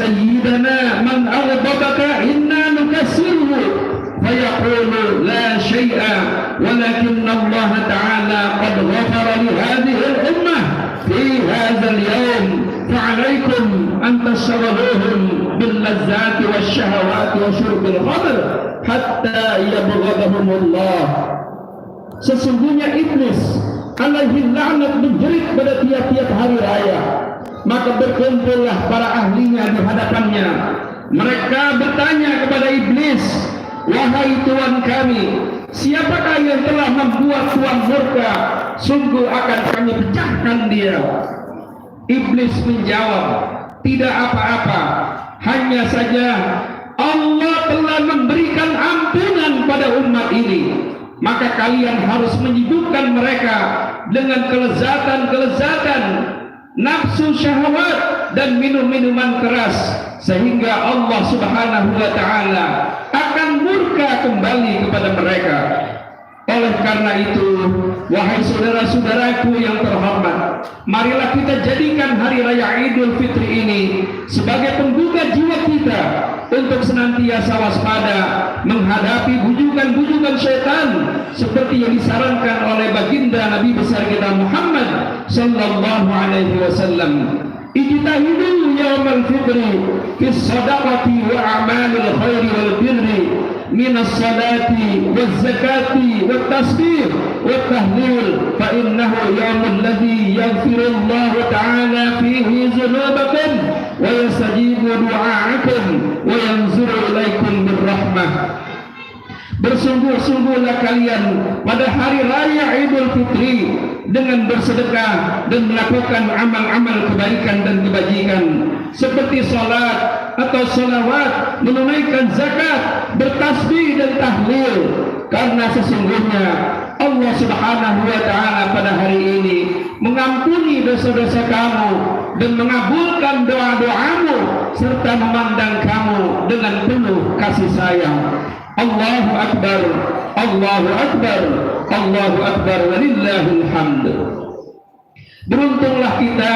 سيدنا من أغضبك إنا نكسره فيقول لا شيء ولكن الله تعالى قد غفر لهذه الأمة في هذا اليوم فعليكم أن تشغلوهم باللذات والشهوات وشرب الخمر حتى يبغضهم الله. Sesungguhnya iblis alaihi laknat menjerit pada tiap-tiap hari raya. Maka berkumpullah para ahlinya di hadapannya. Mereka bertanya kepada iblis, wahai Tuhan kami, siapakah yang telah membuat Tuhan murka? Sungguh akan kami pecahkan dia. Iblis menjawab, tidak apa-apa, hanya saja Allah telah memberikan ampunan pada umat ini. Maka kalian harus menyibukkan mereka dengan kelezatan-kelezatan, nafsu syahwat dan minum-minuman keras, sehingga Allah Subhanahu wa ta'ala akan murka kembali kepada mereka. Oleh karena itu, wahai saudara-saudaraku yang terhormat, marilah kita jadikan hari raya Idul Fitri ini sebagai penggugah jiwa kita untuk senantiasa waspada menghadapi bujukan-bujukan syaitan seperti yang disarankan oleh baginda Nabi besar kita Muhammad sallallahu alaihi wasallam. Ijtahidu yaumal fitri fi shadaqati wa a'malil khairi wal birri min as-salati waz zakati wat tasbih wat tahlil fa innahu yaumul ladzi yaghfirullahu ta'ala fihi dzunubakum wa yastajibu du'aakum wa yanzuru ilaikum birrahmah. Bersungguh-sungguhlah kalian pada hari raya Idul Fitri dengan bersedekah dan melakukan amal-amal kebaikan dan kebajikan seperti salat atau salawat, menunaikan zakat, bertasbih dan tahlil, karena sesungguhnya Allah Subhanahu wa ta'ala pada hari ini mengampuni dosa-dosa kamu dan mengabulkan doa-doamu serta memandang kamu dengan penuh kasih sayang. Allahu Akbar, Allahu Akbar, Allahu Akbar, walillahil hamd. Beruntunglah kita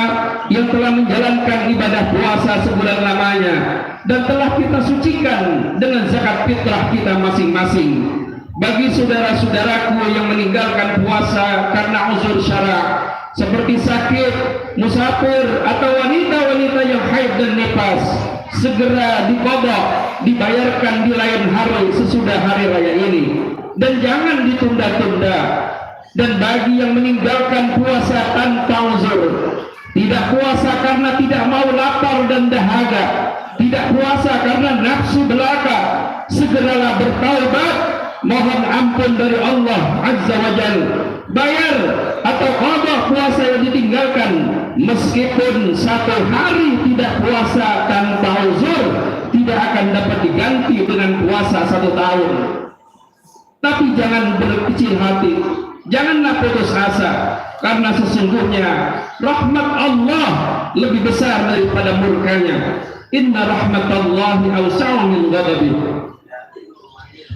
yang telah menjalankan ibadah puasa sebulan lamanya dan telah kita sucikan dengan zakat fitrah kita masing-masing. Bagi saudara-saudaraku yang meninggalkan puasa karena uzur syara seperti sakit, musafir atau wanita-wanita yang haid dan nifas, segera diqadha, dibayarkan di lain hari sesudah hari raya ini, dan jangan ditunda-tunda. Dan bagi yang meninggalkan puasa tanpa uzur, tidak puasa karena tidak mau lapar dan dahaga, tidak puasa karena nafsu belaka, segeralah bertaubat, mohon ampun dari Allah Azza wa Jalla, bayar atau qadha puasa yang ditinggalkan. Meskipun satu hari tidak puasa tanpa uzur, tidak akan dapat diganti dengan puasa 1 tahun. Tapi jangan berkecil hati, janganlah putus asa, karena sesungguhnya rahmat Allah lebih besar daripada murkanya. Inna rahmatallahi awsa'u min ghadabi.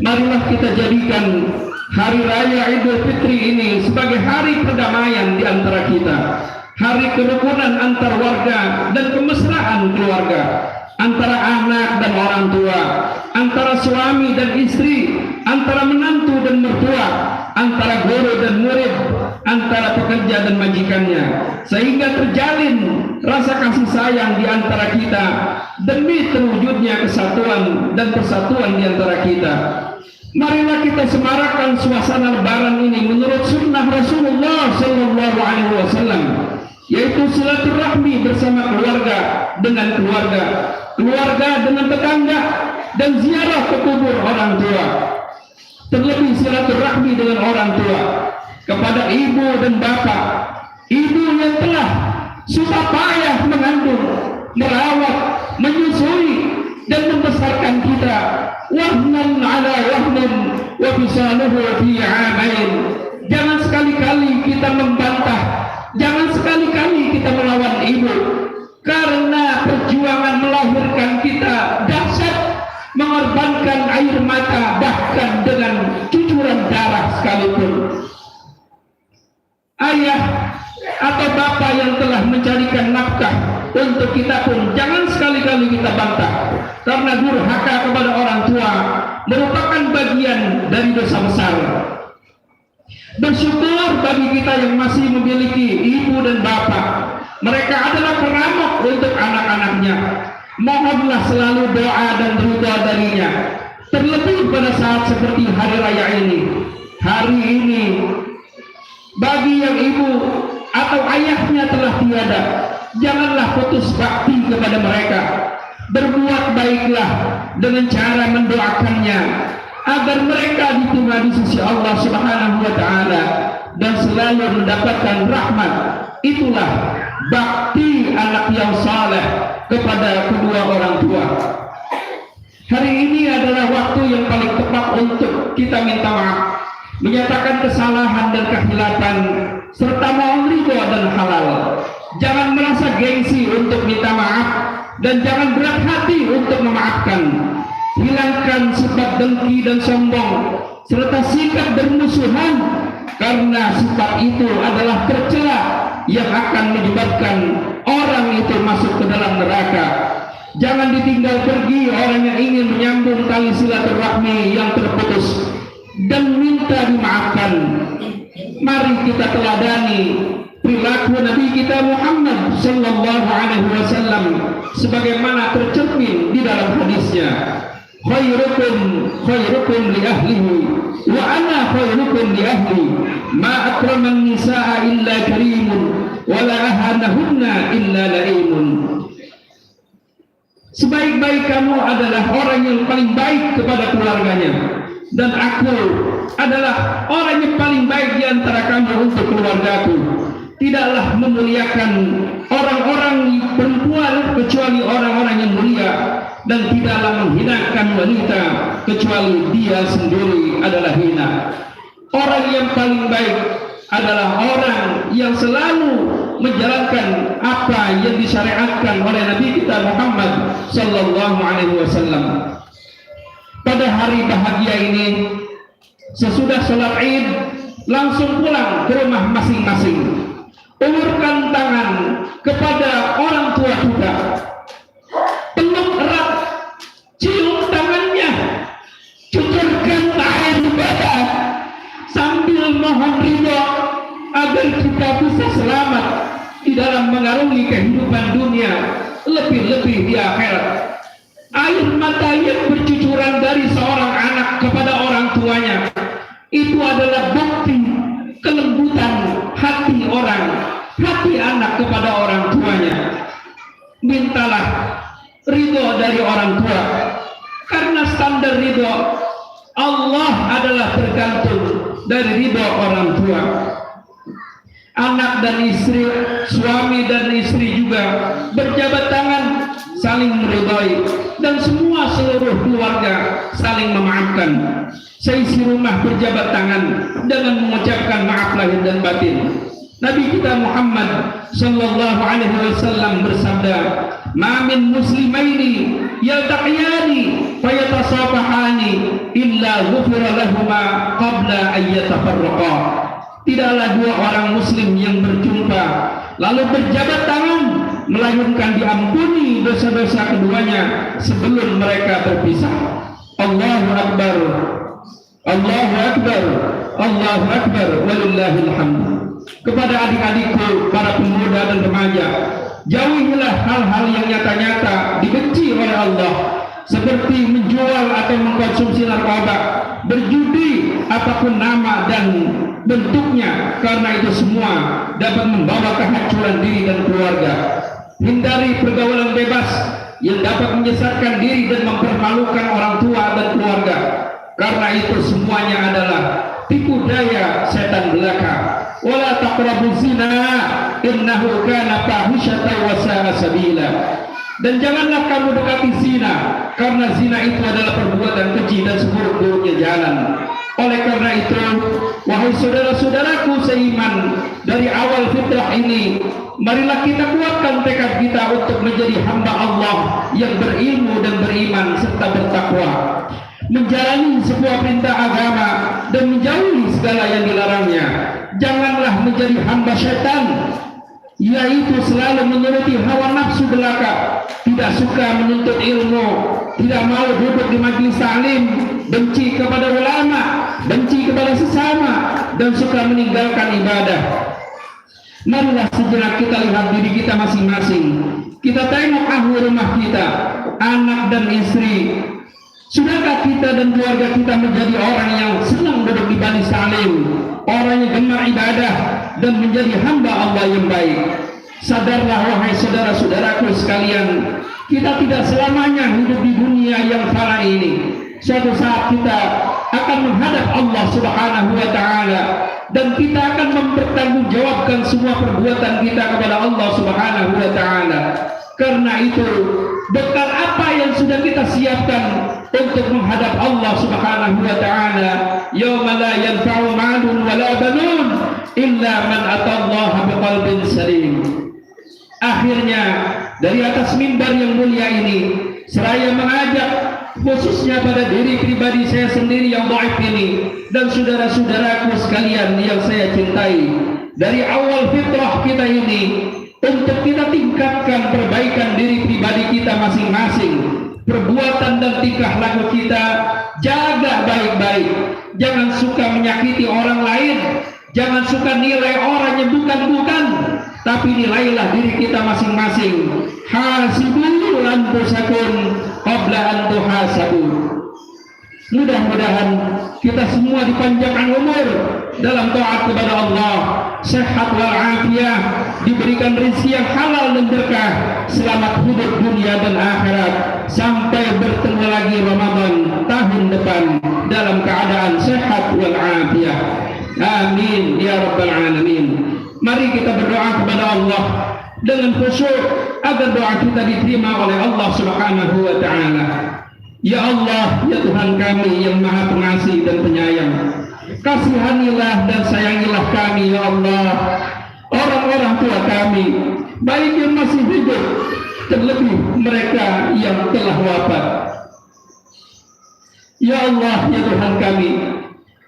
Marilah kita jadikan hari raya Idul Fitri ini sebagai hari perdamaian di antara kita, hari kerukunan antar warga dan kemesraan keluarga, antara anak dan orang tua, antara suami dan istri, antara menantu dan mertua, antara guru dan murid, antara pekerja dan majikannya, sehingga terjalin rasa kasih sayang di antara kita demi terwujudnya kesatuan dan persatuan di antara kita. Marilah kita semarakkan suasana Lebaran ini menurut sunnah Rasulullah Sallallahu Alaihi Wasallam, yaitu silaturahmi bersama keluarga dengan keluarga, keluarga dengan tetangga, dan ziarah ke kubur orang tua. Terlebih silaturahmi dengan orang tua kepada ibu dan bapak, ibu yang telah susah payah mengandung, merawat, menyusui dan membesarkan kita, wahnan ala wahnan wa fisaluhu fi 'amain. Jangan sekali-kali kita membantah, jangan sekali-kali kita melawan ibu, karena perjuangan melahirkan kita dahsyat, mengorbankan air mata bahkan dengan cucuran darah sekalipun. Ayah atau bapak yang telah mencarikan nafkah untuk kita pun jangan sekali-kali kita bantah, karena durhaka kepada orang tua merupakan bagian dari dosa besar. Bersyukur bagi kita yang masih memiliki ibu dan bapak, mereka adalah peramok untuk anak-anaknya. Mohonlah selalu doa dan ridha darinya, terlebih pada saat seperti hari raya ini. Hari ini bagi yang ibu atau ayahnya telah tiada, janganlah putus bakti kepada mereka. Berbuat baiklah dengan cara mendoakannya agar mereka diterima di sisi Allah Subhanahu wa taala dan selalu mendapatkan rahmat. Itulah bakti anak yang saleh kepada kedua orang tua. Hari ini adalah waktu yang paling tepat untuk kita minta maaf, menyatakan kesalahan dan kehilafan, serta mohon ridho dan halal. Jangan merasa gengsi untuk minta maaf dan jangan berat hati untuk memaafkan. Hilangkan sifat dengki dan sombong serta sikap bermusuhan, karena sifat itu adalah tercela yang akan menyebabkan orang itu masuk ke dalam neraka. Jangan ditinggal pergi orang yang ingin menyambung tali silaturahmi yang terputus dan minta dimaafkan. Mari kita teladani perilaku Nabi kita Muhammad sallallahu alaihi wasallam sebagaimana tercermin di dalam hadisnya. Khairukum li ahlihi wa ana khairukum li ahli, ma akraman nisaa illa karimun wa la ahanahunna illa laimun. Sebaik-baik kamu adalah orang yang paling baik kepada keluarganya, dan aku adalah orang yang paling baik di antara kamu untuk keluargaku. Tidaklah memuliakan orang-orang perempuan kecuali orang-orang yang mulia, dan tidaklah menghinakan wanita kecuali dia sendiri adalah hina. Orang yang paling baik adalah orang yang selalu menjalankan apa yang disyariatkan oleh Nabi kita Muhammad sallallahu alaihi wasallam. Pada hari bahagia ini, sesudah sholat Id, langsung pulang ke rumah masing-masing. Ulurkan tangan kepada orang tua kita, peluk erat, cium tangannya, cucurkan air mata sambil mohon ridho agar kita bisa selamat di dalam mengarungi kehidupan dunia, lebih-lebih di akhirat. Air mata yang bercucuran dari seorang anak kepada orang tuanya itu adalah bukti kelembutan hati hati anak kepada orang tuanya. Mintalah ridho dari orang tua, karena standar ridho Allah adalah tergantung dari ridho orang tua. Anak dan istri, suami dan istri juga berjabat tangan saling meridhoi, dan semua seluruh keluarga saling memaafkan. Seisi rumah berjabat tangan dengan mengucapkan maaf lahir dan batin. Nabi kita Muhammad sallallahu alaihi wasallam bersabda, "Ma min muslimaini yaltaqiyani fayatasafahani illa ghufira lahumā qabla an yatafarraqa." Tidaklah dua orang muslim yang berjumpa lalu berjabat tangan melainkan diampuni dosa-dosa keduanya sebelum mereka berpisah. Allahu akbar, Allahu akbar, Allahu akbar, walillahil hamd. Kepada adik-adikku para pemuda dan remaja, jauhilah hal-hal yang nyata-nyata dibenci oleh Allah, seperti menjual atau mengkonsumsi narkoba, berjudi, apapun nama dan bentuknya, karena itu semua dapat membawa kehancuran diri dan keluarga. Hindari pergaulan bebas yang dapat menyesatkan diri dan mempermalukan orang tua dan keluarga, karena itu semuanya adalah tipu daya setan belaka. Wala taqrabuz zina innahu kana fahisyatan wa sa'a sabila. Dan janganlah kamu dekati zina, karena zina itu adalah perbuatan keji dan seburuk-buruknya jalan. Oleh karena itu, wahai saudara-saudaraku seiman, dari awal fitrah ini, marilah kita kuatkan tekad kita untuk menjadi hamba Allah yang berilmu dan beriman serta bertakwa, menjalani sebuah perintah agama dan menjauhi segala yang dilarangnya. Janganlah menjadi hamba syaitan, yaitu selalu menuruti hawa nafsu belaka, tidak suka menuntut ilmu, tidak mau duduk di majelis taklim, benci kepada ulama, benci kepada sesama, dan suka meninggalkan ibadah. Marilah sejenak kita lihat diri kita masing-masing. Kita tengok ahli rumah kita, anak dan istri. Sudahkah kita dan keluarga kita menjadi orang yang senang duduk di majelis taklim, orang yang gemar ibadah, dan menjadi hamba Allah yang baik? Sadarlah wahai saudara-saudaraku sekalian, kita tidak selamanya hidup di dunia yang fana ini. Suatu saat kita akan menghadap Allah Subhanahu wa Ta'ala, dan kita akan mempertanggungjawabkan semua perbuatan kita kepada Allah Subhanahu wa Ta'ala. Karena itu, bekal apa yang sudah kita siapkan untuk menghadap Allah Subhanahu wa Ta'ala? Yauma la yanfa'u malun wala banun illa man atallaha biqalbin salim. Akhirnya, dari atas mimbar yang mulia ini, seraya mengajak khususnya pada diri pribadi saya sendiri yang dhaif ini, dan saudara-saudaraku sekalian yang saya cintai, dari awal fitrah kita ini, untuk kita tingkatkan perbaikan diri pribadi kita masing-masing. Perbuatan dan tingkah laku kita jaga baik-baik. Jangan suka menyakiti orang lain, jangan suka nilai orang yang bukan-bukan, tapi nilailah diri kita masing-masing. Hasibu anfusakum qabla an tuhasabu. Mudah-mudahan kita semua dipanjangkan umur dalam taat kepada Allah, sehat walafiat, diberikan rezeki yang halal dan berkah, selamat hidup dunia dan akhirat, sampai bertemu lagi Ramadan tahun depan dalam keadaan sehat walafiat. Amin ya rabbal alamin. Mari kita berdoa kepada Allah dengan khusyuk agar doa kita diterima oleh Allah Subhanahu wa Ta'ala. Ya Allah, ya Tuhan kami yang Maha Pengasih dan Penyayang, kasihanilah dan sayangilah kami ya Allah, orang-orang tua kami, baik yang masih hidup, terlebih mereka yang telah wafat. Ya Allah, ya Tuhan kami,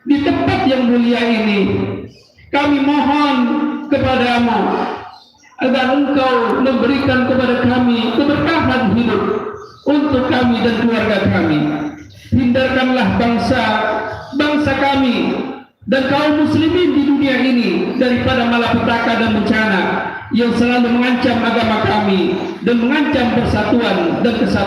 di tempat yang mulia ini kami mohon kepadamu agar Engkau memberikan kepada kami keberkahan hidup untuk kami dan keluarga kami. Hindarkanlah bangsa kami dan kaum muslimin di dunia ini daripada malapetaka dan bencana yang selalu mengancam agama kami dan mengancam persatuan dan kesatuan